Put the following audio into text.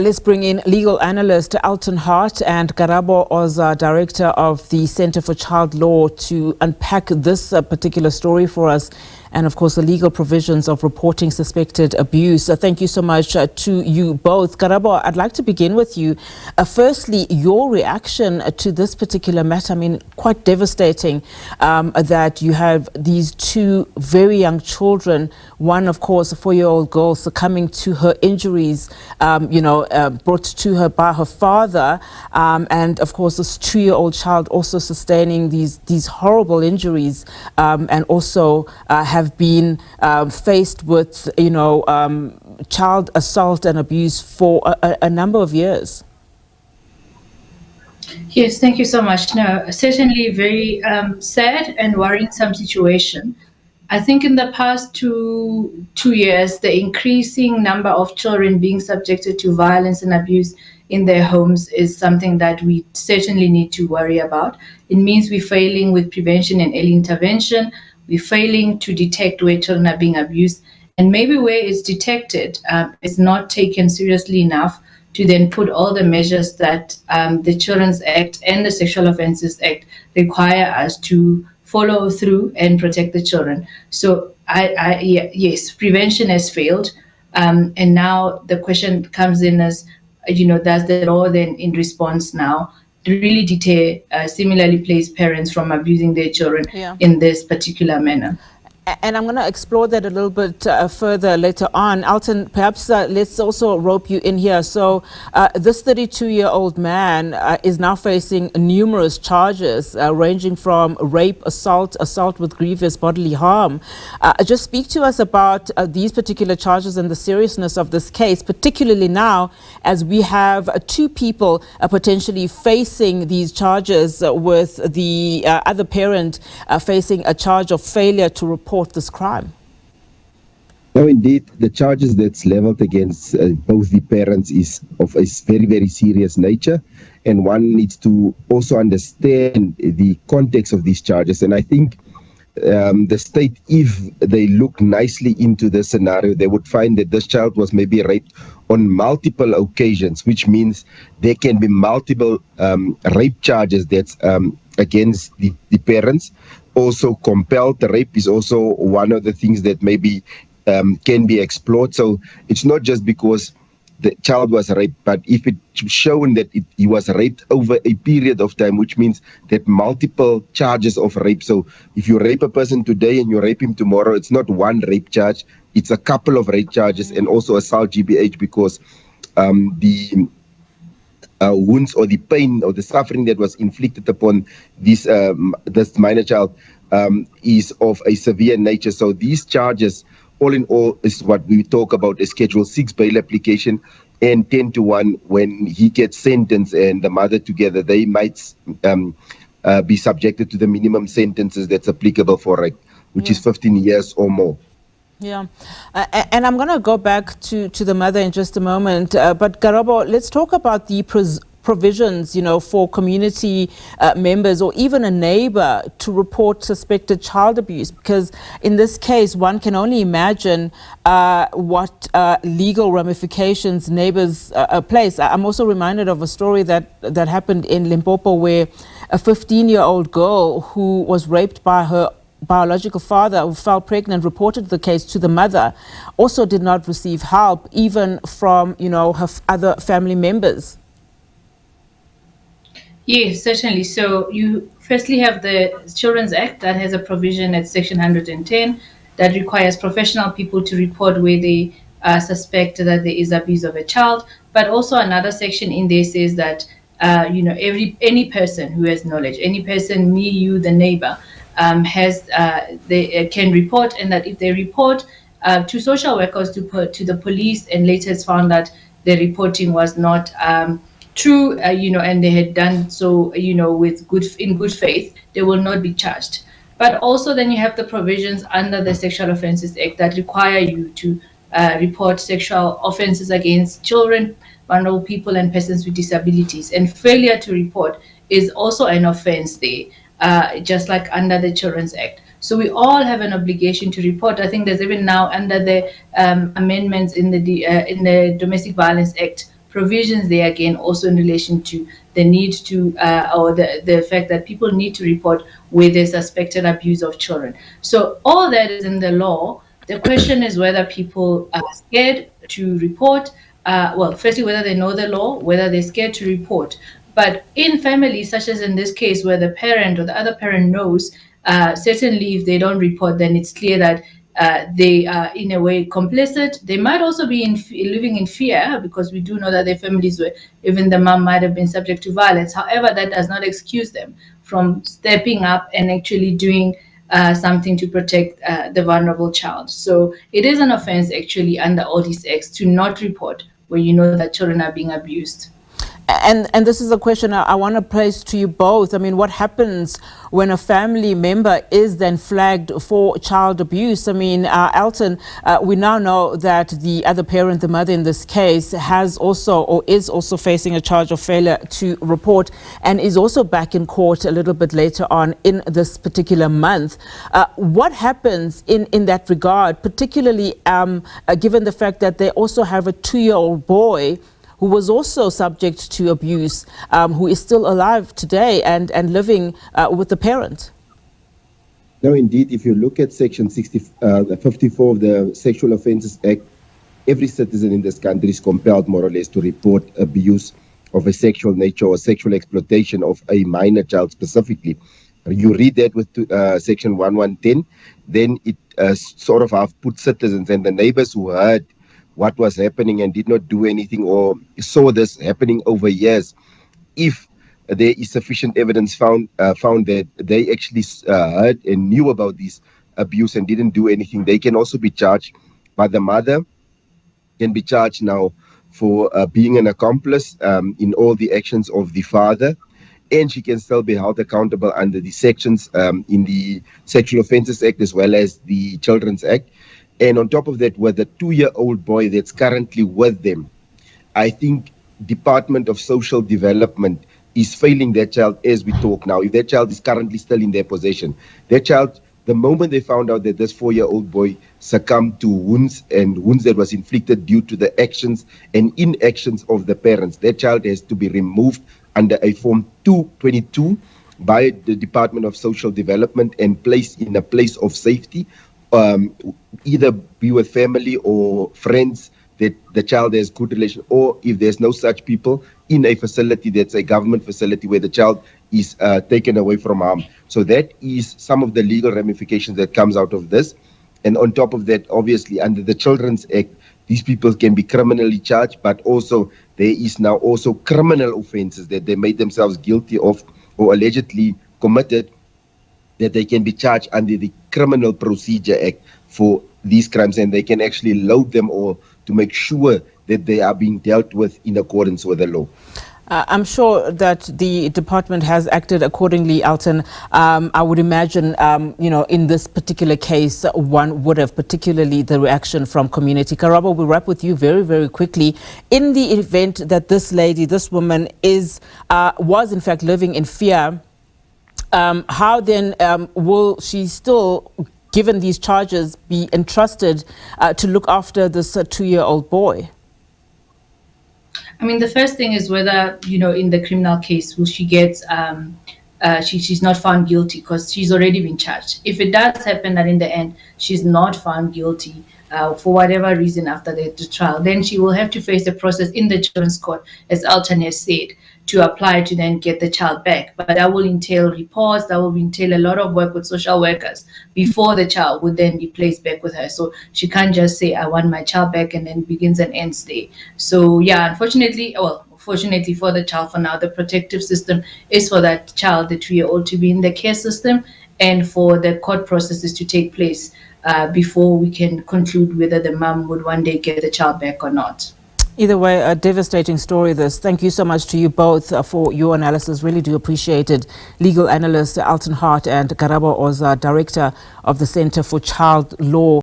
Let's bring in legal analyst Elton Hart and Karabo, Ozah, director of the Center for Child Law, to unpack this particular story for us, and of course the legal provisions of reporting suspected abuse. Thank you so much to you both. Karabo, I'd like to begin with you. Firstly, your reaction to this particular matter. I mean, quite devastating that you have these two very young children, one of course a 4-year-old girl succumbing to her injuries, brought to her by her father, and of course this 2-year-old child also sustaining these horrible injuries, and also have been faced with child assault and abuse for a number of years. Yes, thank you so much. No, certainly very sad and worrisome situation. I think in the past two years, the increasing number of children being subjected to violence and abuse in their homes is something that we certainly need to worry about. It means we're failing with prevention and early intervention. We're failing to detect where children are being abused. And maybe where it's detected, it's not taken seriously enough to then put all the measures that the Children's Act and the Sexual Offences Act require us to follow through and protect the children. So yes, prevention has failed. And now the question comes in as, does the law then in response now really deter, similarly place parents from abusing their children in this particular manner? And I'm going to explore that a little bit further later on. Elton, perhaps let's also rope you in here. So this 32-year-old man is now facing numerous charges ranging from rape, assault with grievous bodily harm. Just speak to us about these particular charges and the seriousness of this case, particularly now as we have two people potentially facing these charges, with the other parent facing a charge of failure to report this crime. No, indeed, the charges that's leveled against both the parents is of a very, very serious nature, and one needs to also understand the context of these charges. And I think the state, if they look nicely into the scenario, they would find that this child was maybe raped on multiple occasions, which means there can be multiple rape charges that's against the parents. Also, compelled rape is also one of the things that maybe can be explored. So it's not just because the child was raped, but if it's shown that he was raped over a period of time, which means that multiple charges of rape. So if you rape a person today and you rape him tomorrow, it's not one rape charge, it's a couple of rape charges, and also assault GBH, because the wounds or the pain or the suffering that was inflicted upon this minor child is of a severe nature. So these charges, all in all, is what we talk about a Schedule 6 bail application, and 10-1 when he gets sentenced and the mother together, they might be subjected to the minimum sentences that's applicable for rape, which is 15 years or more. Yeah, and I'm going to go back to the mother in just a moment. But Karabo, let's talk about the provisions, for community members or even a neighbor to report suspected child abuse, because in this case, one can only imagine what legal ramifications neighbors place. I'm also reminded of a story that happened in Limpopo, where a 15-year-old girl who was raped by her biological father, who fell pregnant, reported the case to the mother, also did not receive help even from her other family members. Yes, certainly. So you firstly have the Children's Act that has a provision at Section 110 that requires professional people to report where they suspect that there is abuse of a child. But also another section in there says that any person who has knowledge, any person, me, you, the neighbor, they can report, and that if they report to social workers, to the police, and later it's found that the reporting was not true, and they had done so, in good faith, they will not be charged. But also then you have the provisions under the Sexual Offences Act that require you to report sexual offences against children, vulnerable people, and persons with disabilities. And failure to report is also an offence there, just like under the Children's Act. So we all have an obligation to report. I think there's even now under the amendments in the Domestic Violence Act provisions there again also in relation to the need to or the fact that people need to report where they suspected abuse of children. So all that is in the law. The question is whether people are scared to report. Well, firstly, whether they know the law, whether they're scared to report. But in families, such as in this case, where the parent or the other parent knows, certainly if they don't report, then it's clear that they are in a way complicit. They might also be living in fear, because we do know that there are families where even the mom might have been subject to violence. However, that does not excuse them from stepping up and actually doing something to protect the vulnerable child. So it is an offense actually under all these acts to not report where you know that children are being abused. And this is a question I want to place to you both. I mean, what happens when a family member is then flagged for child abuse? I mean, Elton, we now know that the other parent, the mother in this case, has also or is also facing a charge of failure to report and is also back in court a little bit later on in this particular month. What happens in that regard, particularly given the fact that they also have a 2-year-old boy who was also subject to abuse, who is still alive today and living with the parent? No, indeed, if you look at Section 54 of the Sexual Offences Act, every citizen in this country is compelled, more or less, to report abuse of a sexual nature or sexual exploitation of a minor child specifically. You read that with Section 1110, then it sort of have put citizens and the neighbors who heard what was happening and did not do anything or saw this happening over years, if there is sufficient evidence found that they actually heard and knew about this abuse and didn't do anything, they can also be charged. But the mother can be charged now for being an accomplice in all the actions of the father, and she can still be held accountable under the sections in the Sexual Offences Act as well as the Children's Act. And on top of that, with the 2-year-old boy that's currently with them, I think Department of Social Development is failing that child as we talk now. If that child is currently still in their possession, that child, the moment they found out that this 4-year-old boy succumbed to wounds that was inflicted due to the actions and inactions of the parents, that child has to be removed under a Form 222 by the Department of Social Development and placed in a place of safety. Either be with family or friends that the child has good relation, or if there's no such people, in a facility that's a government facility where the child is taken away from harm. So that is some of the legal ramifications that comes out of this. And on top of that, obviously under the Children's Act, these people can be criminally charged, but also there is now also criminal offenses that they made themselves guilty of or allegedly committed, that they can be charged under the Criminal Procedure Act for these crimes, and they can actually load them all to make sure that they are being dealt with in accordance with the law. I'm sure that the department has acted accordingly, Elton. I would imagine, in this particular case, one would have, particularly the reaction from community. Karabo, we'll wrap with you very, very quickly. In the event that this lady, this woman was in fact living in fear, how then will she still, given these charges, be entrusted to look after this 2-year-old boy? I mean, the first thing is whether, in the criminal case, will she get, she's not found guilty because she's already been charged. If it does happen that in the end she's not found guilty for whatever reason after the trial, then she will have to face the process in the children's court, as Elton has said, to apply to then get the child back. But that will entail reports, that will entail a lot of work with social workers before the child would then be placed back with her. So she can't just say, I want my child back, and then begins and ends there. So yeah, fortunately for the child for now, the protective system is for that child, the 2-year-old, to be in the care system and for the court processes to take place before we can conclude whether the mom would one day get the child back or not. Either way, a devastating story this. Thank you so much to you both for your analysis. Really do appreciate it. Legal analyst Elton Hart and Karabo Ozah, Director of the Center for Child Law.